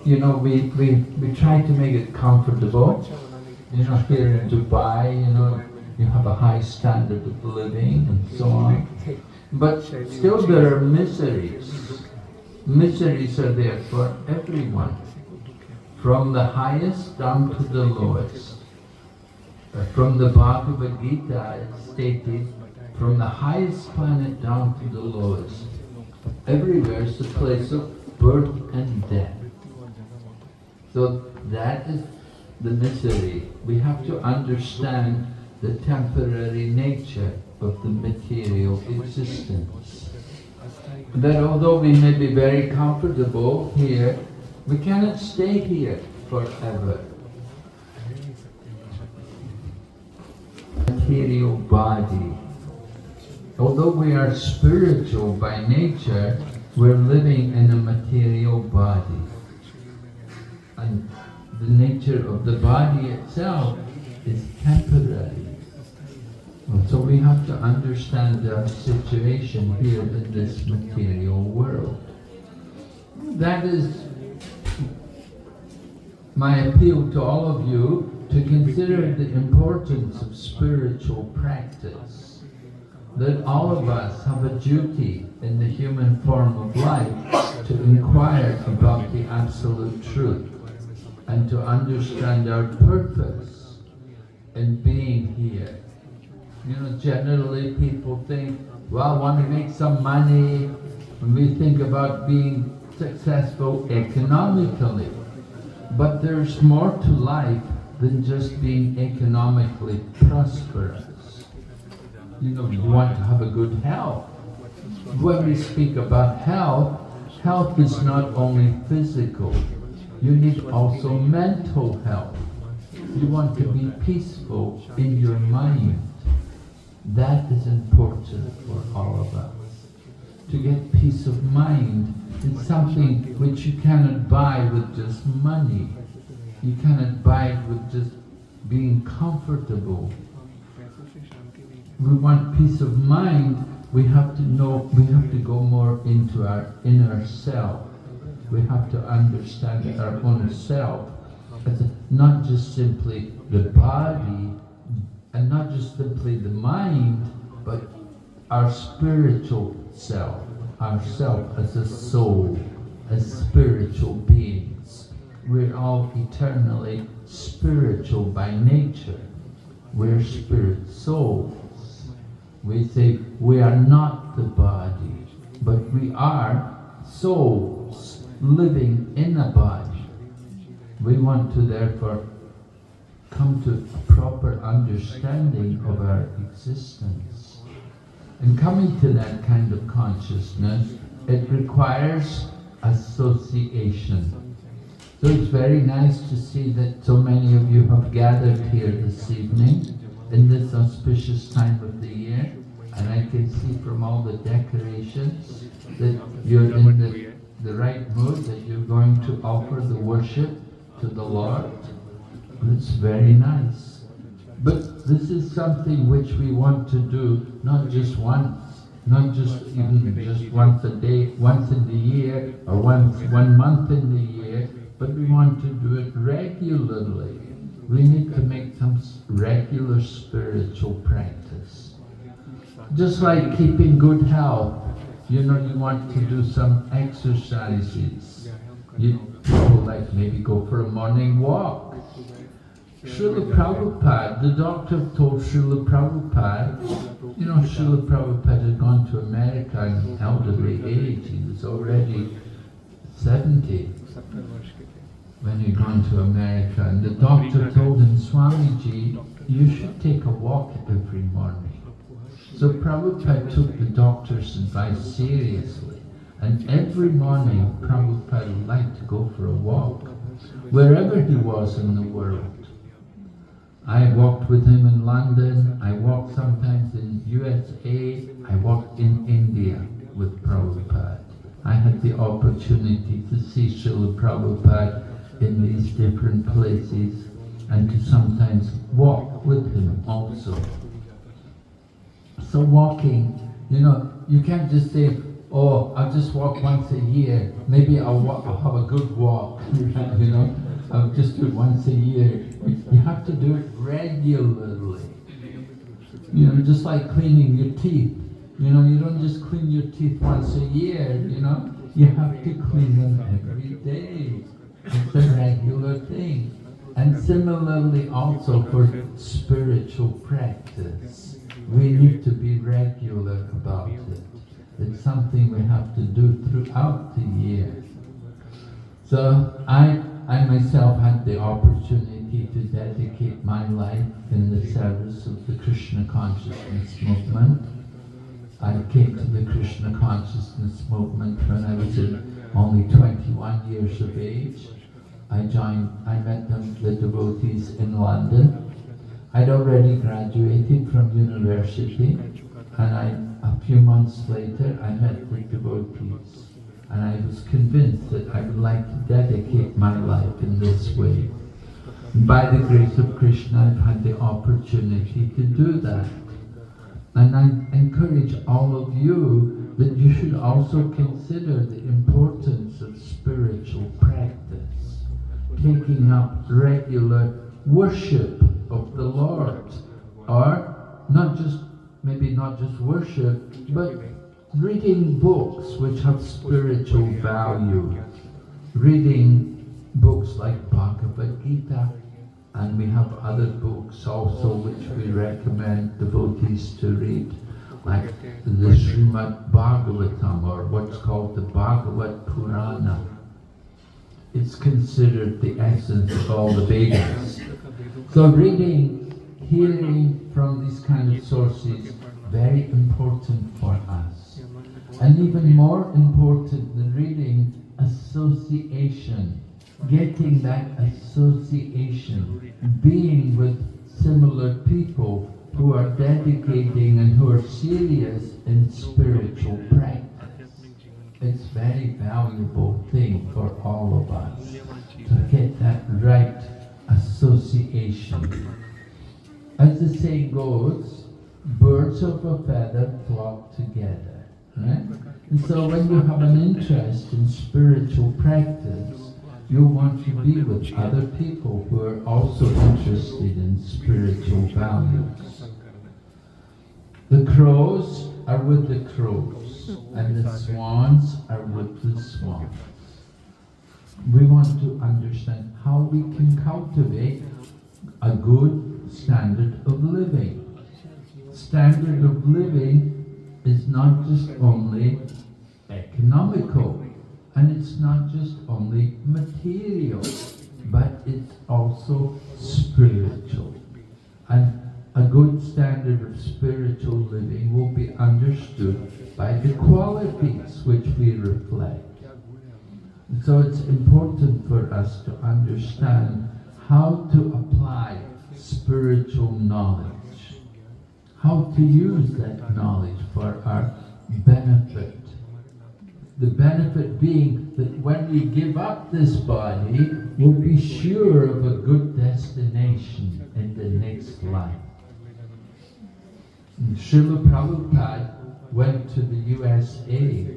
we try to make it comfortable. Here in Dubai, you have a high standard of living and so on. But still there are miseries. Miseries are there for everyone, from the highest down to the lowest. From the Bhagavad Gita it's stated, from the highest planet down to the lowest. Everywhere is a place of birth and death. So that is the misery. We have to understand the temporary nature of the material existence. That although we may be very comfortable here, we cannot stay here forever. Material body. Although we are spiritual by nature, we're living in a material body. And the nature of the body itself is temporary. So we have to understand our situation here in this material world. That is my appeal to all of you, to consider the importance of spiritual practice. That all of us have a duty in the human form of life to inquire about the absolute truth and to understand our purpose in being here. Generally people think, well, I want to make some money, when we think about being successful economically. But there's more to life than just being economically prosperous. You want to have a good health. When we speak about health, health is not only physical. You need also mental health. You want to be peaceful in your mind. That is important for all of us. To get peace of mind is something which you cannot buy with just money. You cannot buy it with just being comfortable. We want peace of mind, we have to go more into our inner self. We have to understand our own self as not just simply the body and not just simply the mind, but our spiritual self, ourself as a soul, as spiritual beings. We're all eternally spiritual by nature. We're spirit souls. We say we are not the body, but we are souls living in a body. We want to therefore come to a proper understanding of our existence. And coming to that kind of consciousness, it requires association. So it's very nice to see that so many of you have gathered here this evening in this auspicious time of the year, and I can see from all the decorations that you're in the right mood, that you're going to offer the worship to the Lord. It's very nice. But this is something which we want to do not just once, not just even just once a day, once in the year, or one month in the year, but we want to do it regularly. We need to make some regular spiritual practice. Just like keeping good health, you want to do some exercises. People like maybe go for a morning walk. Srila Prabhupada, the doctor told Srila Prabhupada, Srila Prabhupada had gone to America at an elderly age. He was already 70 when he'd gone to America, and the doctor told him, Swamiji, you should take a walk every morning. So Prabhupada took the doctor's advice seriously, and every morning Prabhupada liked to go for a walk, wherever he was in the world. I walked with him in London, I walked sometimes in USA, I walked in India with Prabhupada. I had the opportunity to see Srila Prabhupada in these different places and to sometimes walk with him also. So walking, you can't just say, oh, I'll just walk once a year. Maybe I'll have a good walk, you know. I'll just do it once a year. You have to do it regularly. You know, just like cleaning your teeth. You know, you don't just clean your teeth once a year, you know. You have to clean them every day. It's a regular thing. And similarly also for spiritual practice. We need to be regular about it. It's something we have to do throughout the year. So I myself had the opportunity to dedicate my life in the service of the Krishna consciousness movement. I came to the Krishna consciousness movement when I was only 21 years of age. I met the devotees in London. I'd already graduated from university, and a few months later I met the devotees. And I was convinced that I would like to dedicate my life in this way. And by the grace of Krishna, I've had the opportunity to do that. And I encourage all of you that you should also consider the importance of spiritual practice, taking up regular worship of the Lord, or maybe not just worship, but reading books which have spiritual value, reading books like Bhagavad Gita, and we have other books also which we recommend devotees to read, like the Srimad Bhagavatam, or what's called the Bhagavad Purana. It's considered the essence of all the Vedas. So reading, hearing from these kind of sources, very important for us. And even more important than reading, association. Getting that association, being with similar people who are dedicating and who are serious in spiritual practice. It's a very valuable thing for all of us to get that right association. As the saying goes, birds of a feather flock together, right? And so when you have an interest in spiritual practice, you want to be with other people who are also interested in spiritual values. The crows are with the crows, and the swans are with the swans. We want to understand how we can cultivate a good standard of living. Standard of living is not just only economical, and it's not just only material, but it's also spiritual. And a good standard of spiritual living will be understood by the qualities which we reflect. So it's important for us to understand how to apply spiritual knowledge, how to use that knowledge for our benefit. The benefit being that when we give up this body, we'll be sure of a good destination in the next life. And Srila Prabhupada went to the USA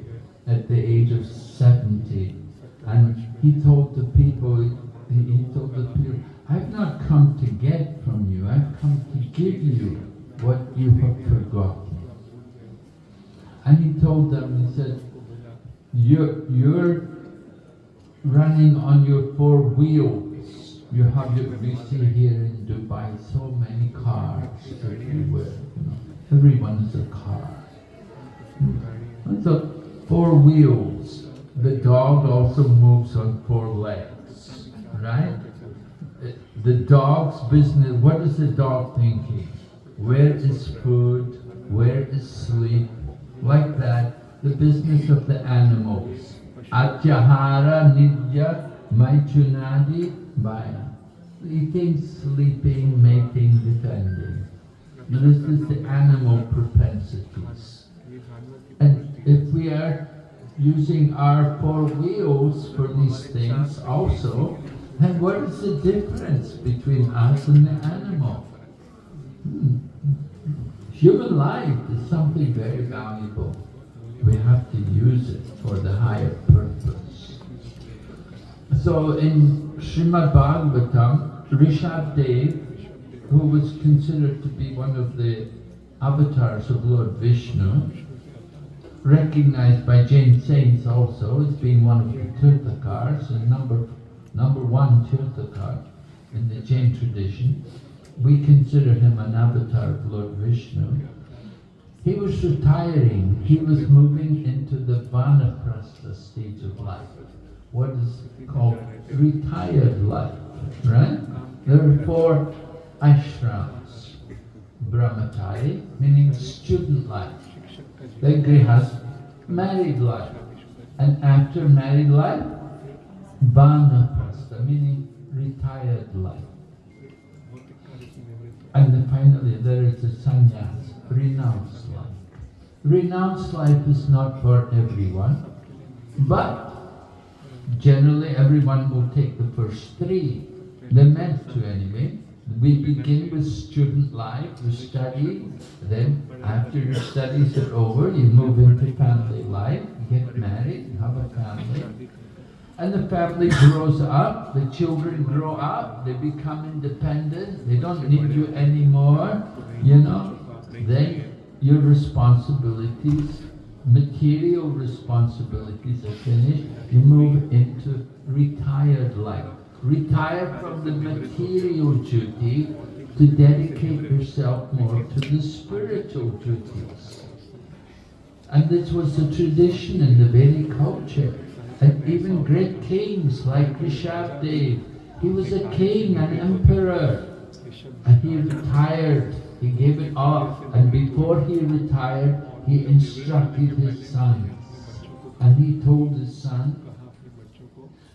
at the age of 70, and he told the people, I've not come to get from you, I've come to give you what you have forgotten. And he told them, he said, You're running on your 4 wheels. You have we see here in Dubai so many cars everywhere. You know, everyone has a car. So 4 wheels. The dog also moves on 4 legs, right? The dog's business. What is the dog thinking? Where is food? Where is sleep? Like that. The business of the animals. Atyahara, nidya, maichunadi, baya. Eating, sleeping, mating, defending. This is the animal propensities. And if we are using our 4 wheels for these things also, then what is the difference between us and the animal? Human life is something very valuable. we have to use it for the higher purpose. So in Srimad Bhagavatam, Rishabdev, who was considered to be one of the avatars of Lord Vishnu, recognized by Jain saints also as being one of the Tirthakars, and number one Tirthakar in the Jain tradition. We consider him an avatar of Lord Vishnu. He was retiring, he was moving into the Vanaprastha stage of life, what is called retired life, right? There are 4 ashrams. Brahmachari, meaning student life. Then Grihast, married life. And after married life, Vanaprastha, meaning retired life. And then finally there is the sannyas, renounced life. Renounced life is not for everyone, but generally everyone will take the first 3. They're meant to anyway. We begin with student life, we study, then after your studies are over, you move into family life, you get married, you have a family. And the family grows up, the children grow up, they become independent, they don't need you anymore, you know. Then your responsibilities, material responsibilities are finished, you move into retired life. Retire from the material duty to dedicate yourself more to the spiritual duties. And this was the tradition in the Vedic culture. And even great kings like Rishabdev, he was a king, an emperor, and he retired, he gave it up, and before he retired, he instructed his sons. And he told his son,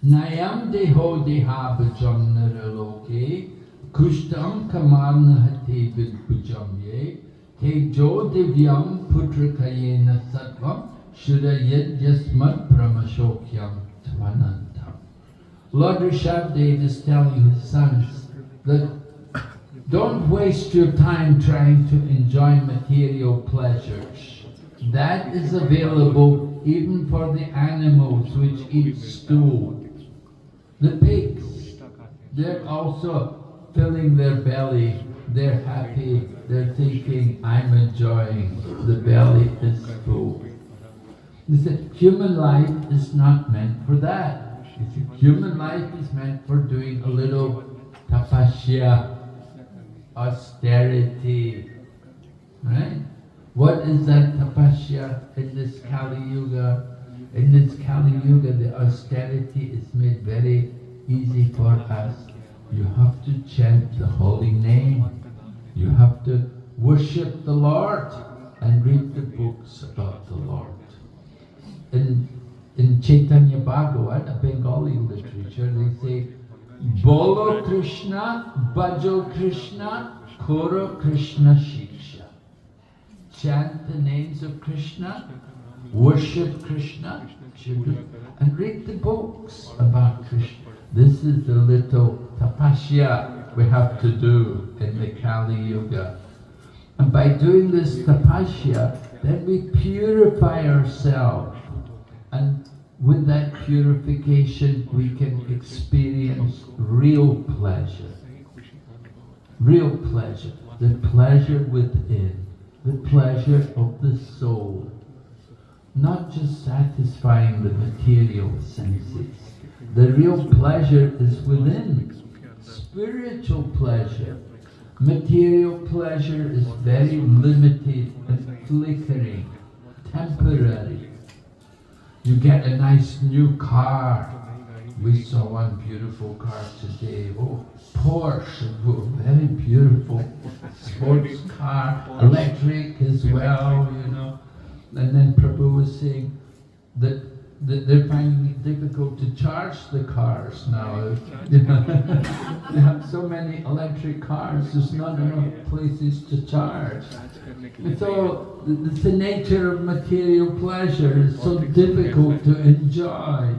Nayam deho deha bhajam naraloke, kushtam kamarna hate bhajam ye, te jo divyam putrakayena sattvam, shurayet yasmat brahmashokyam tvanantam. Lord Rishabdev is telling his sons that don't waste your time trying to enjoy material pleasures. That is available even for the animals which eat stool. The pigs, they're also filling their belly, they're happy, they're thinking, I'm enjoying, the belly is full. They said, human life is not meant for that. Human life is meant for doing a little tapasya, austerity, right? What is that tapasya in this Kali Yuga? In this Kali Yuga, the austerity is made very easy for us. You have to chant the holy name. You have to worship the Lord and read the books about the Lord. In Chaitanya Bhagavat, a Bengali literature, they say, Bolo Krishna, Bhajo Krishna, Koro Krishna Shiksha. Chant the names of Krishna, worship Krishna, and read the books about Krishna. This is the little tapasya we have to do in the Kali Yuga. And by doing this tapasya, then we purify ourselves. And with that purification, we can experience real pleasure. Real pleasure. The pleasure within. The pleasure of the soul. Not just satisfying the material senses. The real pleasure is within. Spiritual pleasure. Material pleasure is very limited and flickering, temporary. You get a nice new car. We saw one beautiful car today. Oh, Porsche, very beautiful sports car, electric as well, you know. And then Prabhu was saying that they're finding it difficult to charge the cars now. You know, they have so many electric cars, there's not enough places to charge. And so it's the nature of material pleasure. It's so difficult to enjoy.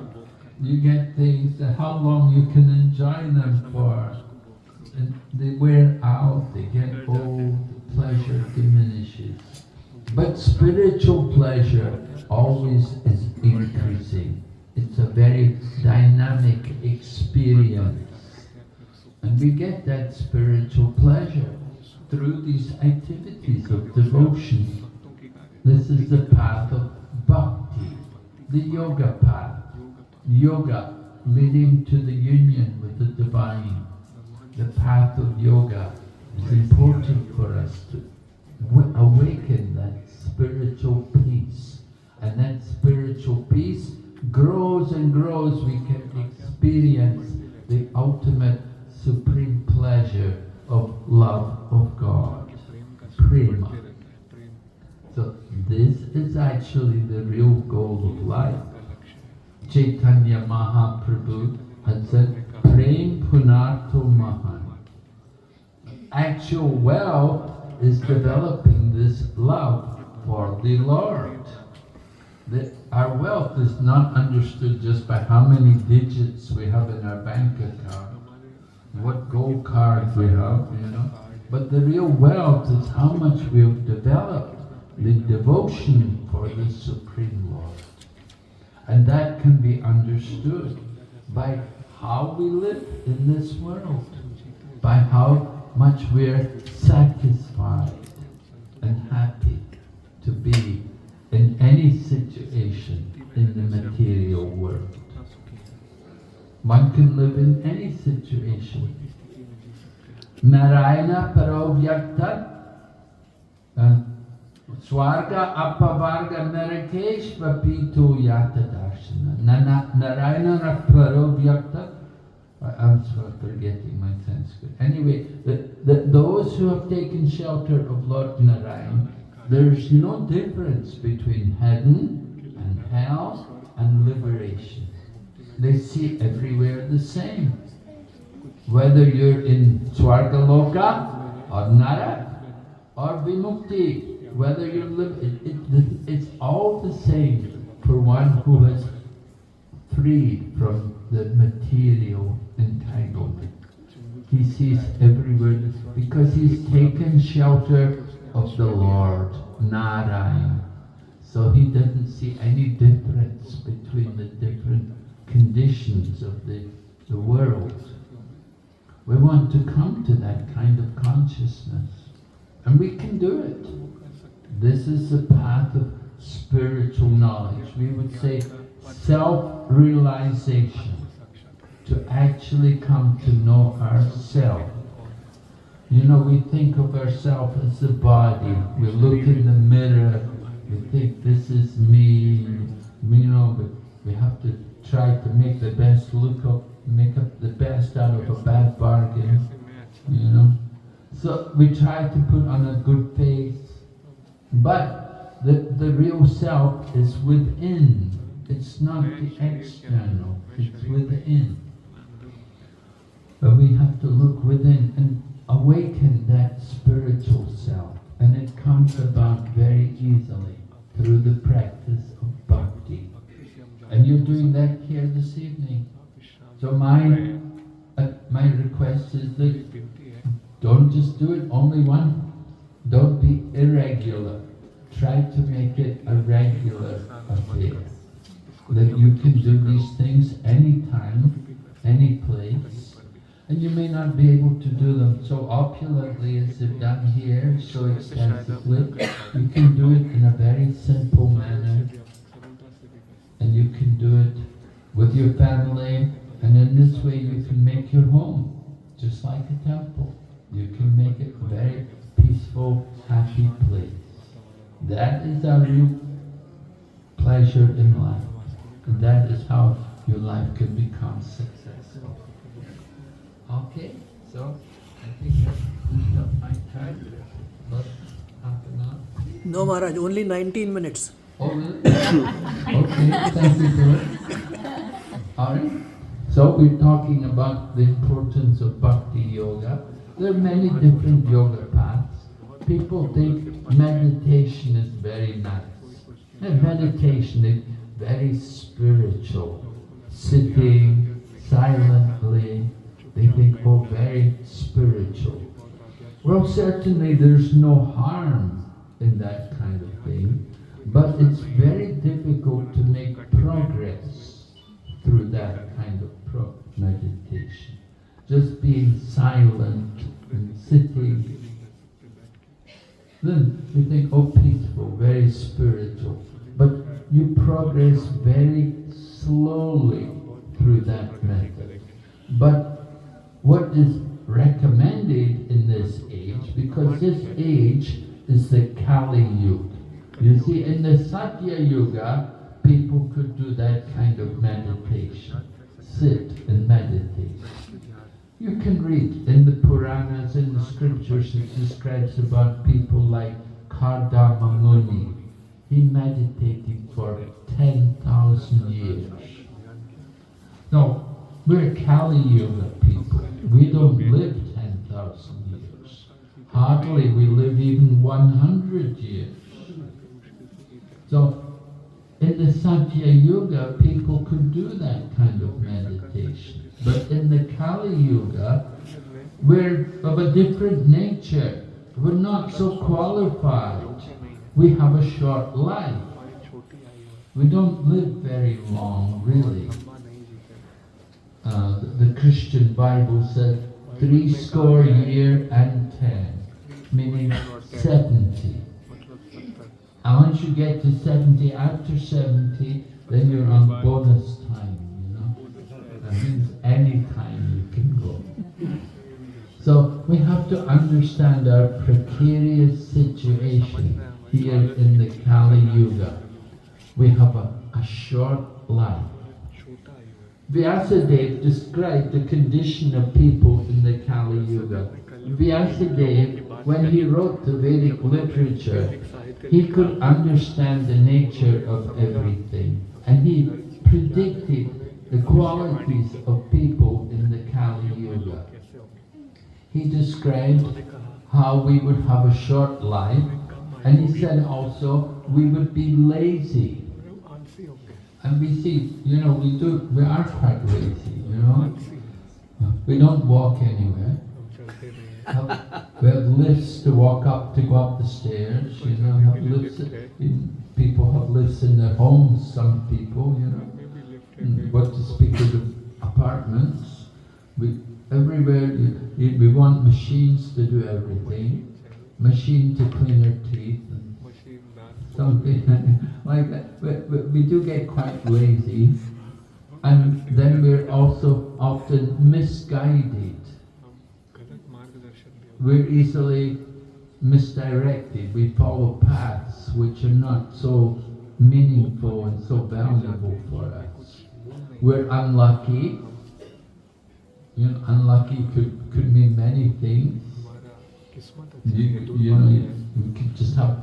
You get things that how long you can enjoy them for. And they wear out, they get old, pleasure diminishes. But spiritual pleasure, always is increasing. It's a very dynamic experience. And we get that spiritual pleasure through these activities of devotion. This is the path of Bhakti, the yoga path. Yoga leading to the union with the divine. The path of yoga is important for us to awaken that spiritual peace. And that spiritual peace grows and grows. We can experience the ultimate supreme pleasure of love of God, prema. So this is actually the real goal of life. Chaitanya Mahaprabhu had said, Prem Punarto Mahan. Actual wealth is developing this love for the Lord. Our wealth is not understood just by how many digits we have in our bank account, what gold cards we have, But the real wealth is how much we have developed the devotion for the Supreme Lord. And that can be understood by how we live in this world, by how much we're satisfied and happy to be in any situation in the material world. One can live in any situation. Narayana Parovyakta Swarga Apavarga Narakeshva Pito Yata Darshana. Narayana Parovyakta. I'm forgetting my Sanskrit. Anyway, those who have taken shelter of Lord Narayan, there's no difference between heaven and hell and liberation. They see everywhere the same. Whether you're in Swargaloka or Nara or Vimukti, whether you live, it's all the same for one who has freed from the material entanglement. He sees everywhere because he's taken shelter of the Lord, Narayan. So he doesn't see any difference between the different conditions of the world. We want to come to that kind of consciousness. And we can do it. This is the path of spiritual knowledge. We would say self-realization. To actually come to know ourselves. We think of ourselves as the body. We look in the mirror. We think this is me. But we have to try to make the best make up the best out of a bad bargain. So we try to put on a good face. But the real self is within. It's not the external. It's within. But we have to look within and awaken that spiritual self. And it comes about very easily through the practice of bhakti. And you're doing that here this evening. So my request is that don't just do it only one. Don't be irregular. Try to make it a regular affair. That you can do these things anytime, any place. And you may not be able to do them so opulently as they've done here, so extensively. You can do it in a very simple manner. And you can do it with your family. And in this way you can make your home, just like a temple. You can make it a very peaceful, happy place. That is our real pleasure in life. And that is how your life can become successful. Okay, so I think I've used up my time. About half an hour. No, Maharaj, only 19 minutes. Oh, really? Okay, thank you for it. All right. So we're talking about the importance of Bhakti Yoga. There are many different yoga paths. People think meditation is very nice. And meditation is very spiritual. Sitting silently, they think, oh, very spiritual. Well, certainly there's no harm in that kind of thing, but it's very difficult meditation. Just being silent and sitting. Then you think, oh, peaceful, very spiritual. But you progress very slowly through that method. But what is recommended in this age, because this age is the Kali Yuga. You see, in the Satya Yuga, people could do that kind of meditation, sit and meditate. You can read in the Puranas, in the scriptures, it describes about people like Kardama Muni. He meditated for 10,000 years. No, we're Kali Yuga people. We don't live 10,000 years. Hardly we live even 100 years. So, in the Satya Yuga, people could do that kind of meditation. But in the Kali Yuga, we're of a different nature. We're not so qualified. We have a short life. We don't live very long, really. The Christian Bible said 70 years and 10, meaning 70. And once you get to 70, after 70, then you're on bonus time, you know. That means any time you can go. So we have to understand our precarious situation here in the Kali Yuga. We have a short life. Vyasadeva described the condition of people in the Kali Yuga. Vyasadeva, when he wrote the Vedic literature, he could understand the nature of everything, and he predicted the qualities of people in the Kali Yuga. He described how we would have a short life, and he said also we would be lazy. And we see, you know, we are quite lazy, you know. We don't walk anywhere. We have lifts to walk up, to go up the stairs, you know, have lifts. People have lifts in their homes, some people, you know. And what to speak of the apartments. Everywhere, we want machines to do everything. Machine to clean our teeth. Something like that. But we do get quite lazy. And then we're also often misguided. We're easily misdirected. We follow paths which are not so meaningful and so valuable for us. We're unlucky. You know, unlucky could mean many things. You know, we could just have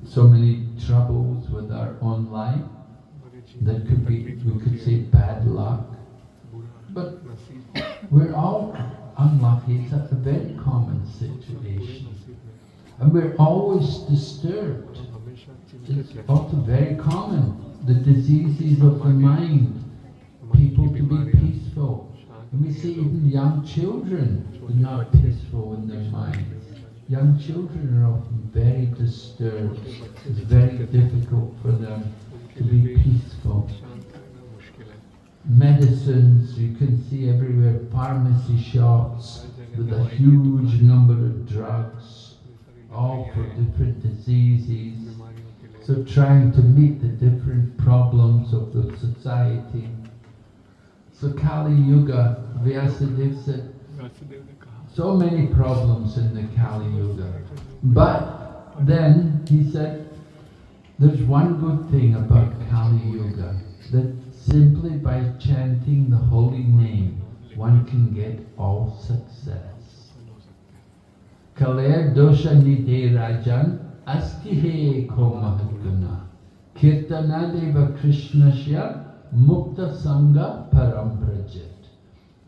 so many troubles with our own life. That could be, we could say, bad luck. But we're all unlucky. It's a very common situation. And we're always disturbed. It's also very common. The diseases of the mind. People to be peaceful. And we see even young children are not peaceful in their minds. Young children are often very disturbed. It's very difficult for them to be peaceful. Medicines, you can see everywhere, pharmacy shops with a huge number of drugs, all for different diseases. So trying to meet the different problems of the society. So Kali Yuga, Vyasadeva said, so many problems in the Kali Yuga. But then he said, there's one good thing about Kali Yuga, that simply by chanting the holy name, one can get all success. Kaler dosha nide rajan astihe ko mahaguna kirtana deva krishnasya mukta sangha paramprajit.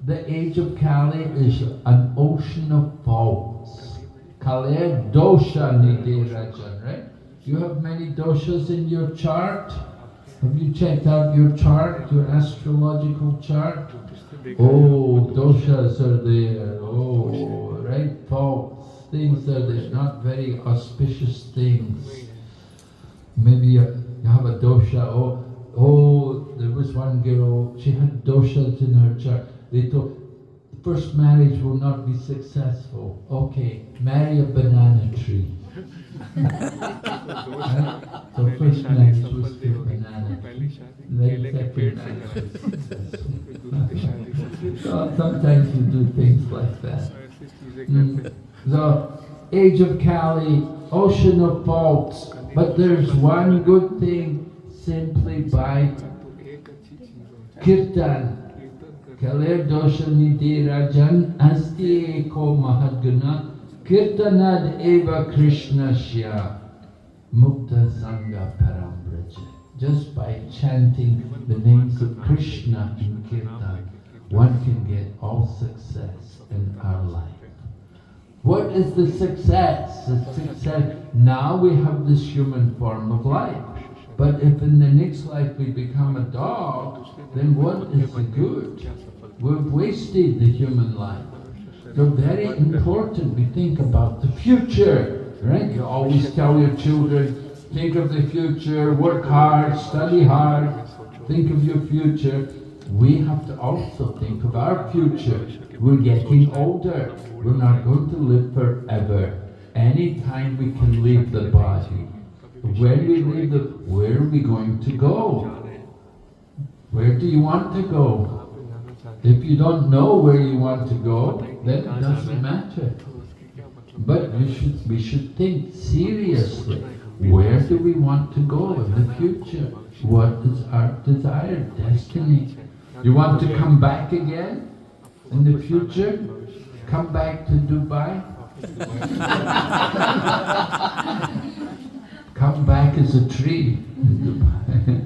The age of Kali is an ocean of faults. Kaler dosha nide rajan, right? You have many doshas in your chart. Have you checked out your chart, your astrological chart? Oh, doshas are there. Oh, right, faults, things are there, not very auspicious things. Maybe you have a dosha. Oh, there was one girl, she had doshas in her chart. They told, first marriage will not be successful. Okay, marry a banana tree. So first marriage was to a banana tree. Then second marriage was successful. So sometimes you do things like that. The age of Kali, ocean of faults, but there's one good thing simply by kirtan. Kalir dosha niti rajan asti eko mahadguna kirtanad eva krishnasya mukta sangha parambraja. Just by chanting the names of Krishna in kirtan, one can get all success in our life. What is the success? The success, now we have this human form of life. But if in the next life we become a dog, then what is the good? We've wasted the human life. So very important we think about the future, right? You always tell your children, think of the future, work hard, study hard, think of your future. We have to also think of our future. We're getting older. We're not going to live forever. Anytime we can leave the body. When we leave where are we going to go? Where do you want to go? If you don't know where you want to go, then it doesn't matter. But we should think seriously. Where do we want to go in the future? What is our desired destiny? You want to come back again in the future? Come back to Dubai? Come back as a tree in Dubai.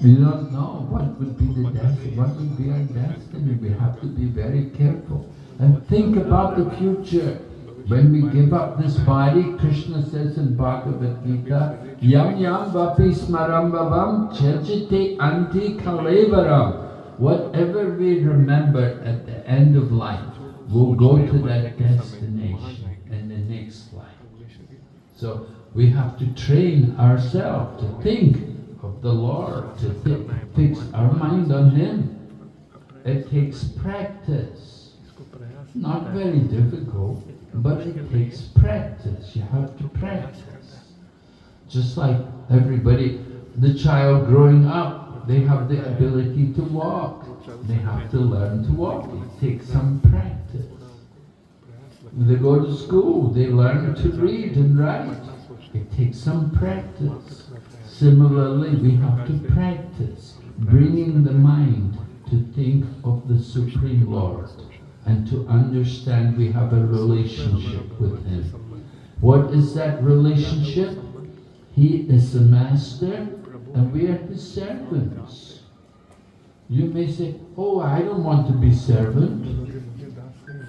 You don't know what would be the destiny, what would be our destiny. We have to be very careful and think about the future. When we give up this body, Krishna says in Bhagavad Gita, Yam yam vapi smaram bhavam chachite anti kalevaram. Whatever we remember at the end of life, we'll go to that destination in the next life. So we have to train ourselves to think of the Lord, to fix our mind on Him. It takes practice. Not very difficult, but it takes practice. You have to practice. Just like everybody, the child growing up, they have the ability to walk. They have to learn to walk. It takes some practice. They go to school, they learn to read and write. It takes some practice. Similarly, we have to practice bringing the mind to think of the Supreme Lord and to understand we have a relationship with Him. What is that relationship? He is the Master and we are His servants. You may say, oh, I don't want to be servant.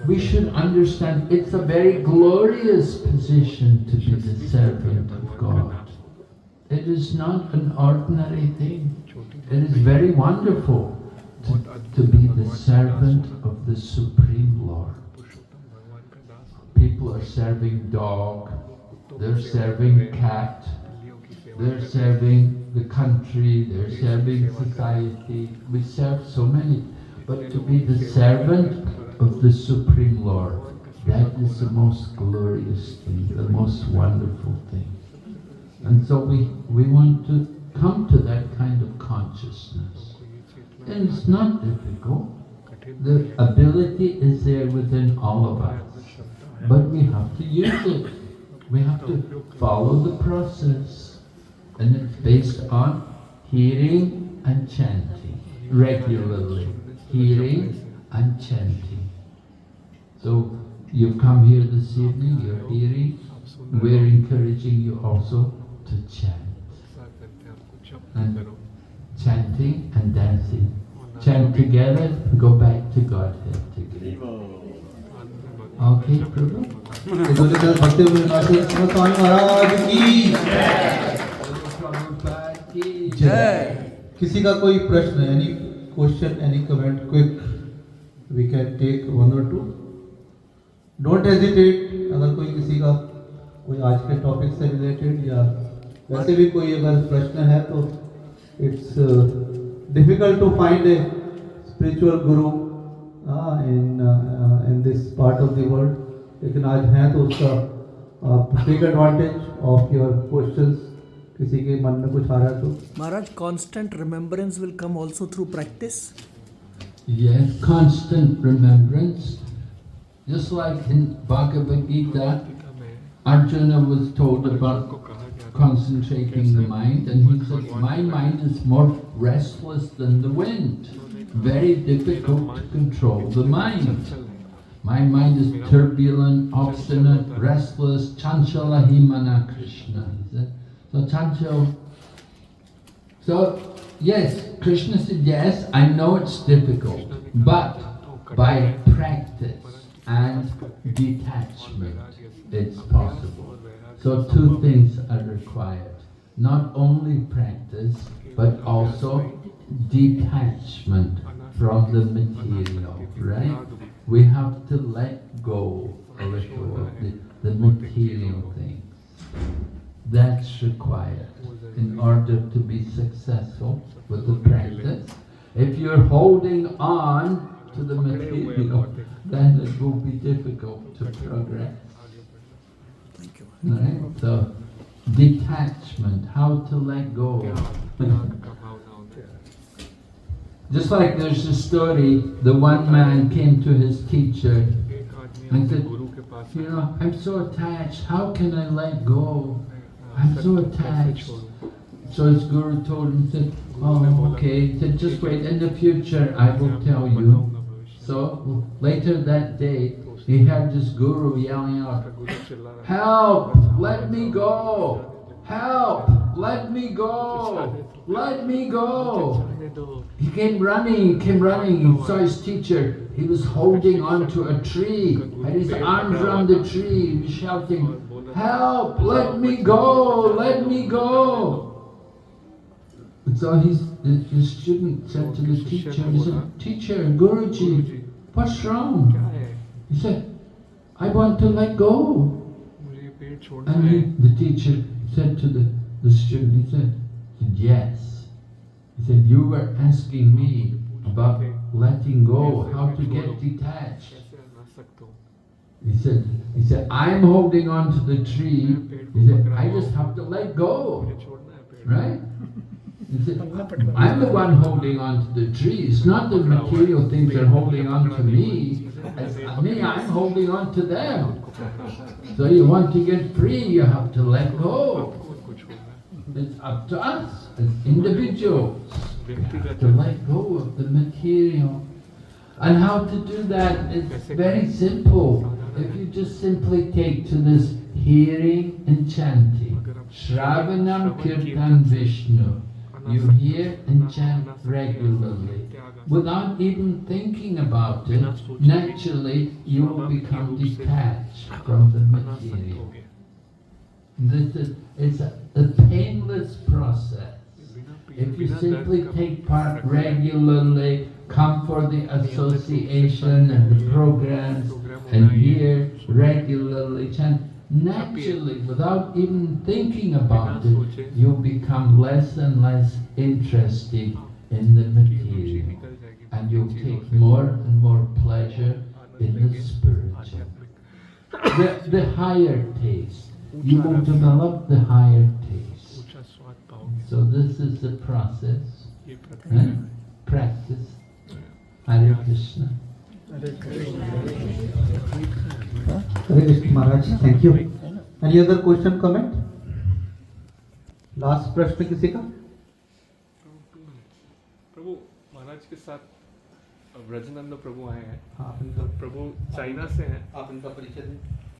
We should understand it's a very glorious position to be the servant of God. It is not an ordinary thing. It is very wonderful to be the servant of the Supreme Lord. People are serving dog, they're serving cat, they're serving the country, they're serving society. We serve so many. But to be the servant of the Supreme Lord, that is the most glorious thing, the most wonderful thing. And so we want to come to that kind of consciousness. And it's not difficult. The ability is there within all of us. But we have to use it. We have to follow the process. And it's based on hearing and chanting regularly. Hearing and chanting. So you've come here this evening, you're hearing. We're encouraging you also to chant. And chanting and dancing. Chant together, go back to Godhead together. Okay, Prabhu? Bhakti Vinashak Swami Maharaj की जय। किसी का कोई प्रश्न, any question, any comment, quick, we can take one or two. Don't hesitate. अगर कोई किसी का कोई आज के टॉपिक से रिलेटेड या वैसे भी कोई अगर प्रश्न है तो it's difficult to find a spiritual guru in in this part of the world. लेकिन आज हैं तो उसका take advantage of your questions. किसी के मन में कुछ आ रहा है तो Maharaj, constant remembrance will come also through practice. Yes, constant remembrance. Just like in Bhagavad Gita, Arjuna was told about concentrating the mind, and he said, my mind is more restless than the wind. Very difficult to control the mind. My mind is turbulent, obstinate, restless, chanchala himana Krishna. He said. So chanchal. So yes, Krishna said, yes, I know it's difficult, but by practice and detachment, it's possible. So two things are required. Not only practice, but also detachment from the material, right? We have to let go a little of the material things. That's required in order to be successful with the practice. If you're holding on to the material, then it will be difficult to progress. Thank you. Right? So, detachment, how to let go. Just like there's a story, the one man came to his teacher and said, you know, I'm so attached, how can I let go? I'm so attached. So his guru told him, said, oh, okay. He said, just wait, in the future I will tell you. So later that day, he heard this guru yelling out, help, let me go. Help, let me go. Let me go. He came running, he saw his teacher. He was holding onto a tree, had his arms around the tree, he was shouting, help, let me go, let me go. And so the student said to the teacher, he said, teacher, Guruji, what's wrong? He said, I want to let go. And the teacher said to the student, he said, yes. He said, you were asking me about letting go, how to get detached. He said, I'm holding on to the tree. He said, I just have to let go. Right? He said, I'm the one holding on to the tree. It's not the material things that are holding on to me. It's me, I'm holding on to them. So you want to get free, you have to let go. It's up to us as individuals to let go of the material. And how to do that, it's very simple. If you just simply take to this hearing and chanting, Shravanam Kirtan Vishnu, you hear and chant regularly. Without even thinking about it, naturally you will become detached from the material. It's a painless process. If you simply take part regularly, come for the association and the programs, and hear regularly, chant, naturally, without even thinking about it, you'll become less and less interested in the material. And you'll take more and more pleasure in the spiritual. The higher taste. You will develop the higher taste. So this is the process. Right? Practice. Hare Krishna. Hare Krishna Maharaj, thank you. Any other question, comment? Last प्रश्न किसी का? प्रभु महाराज के साथ ब्रजनंद प्रभु आए हैं। आप इनका प्रभु China से हैं। आप इनका परिचय दें।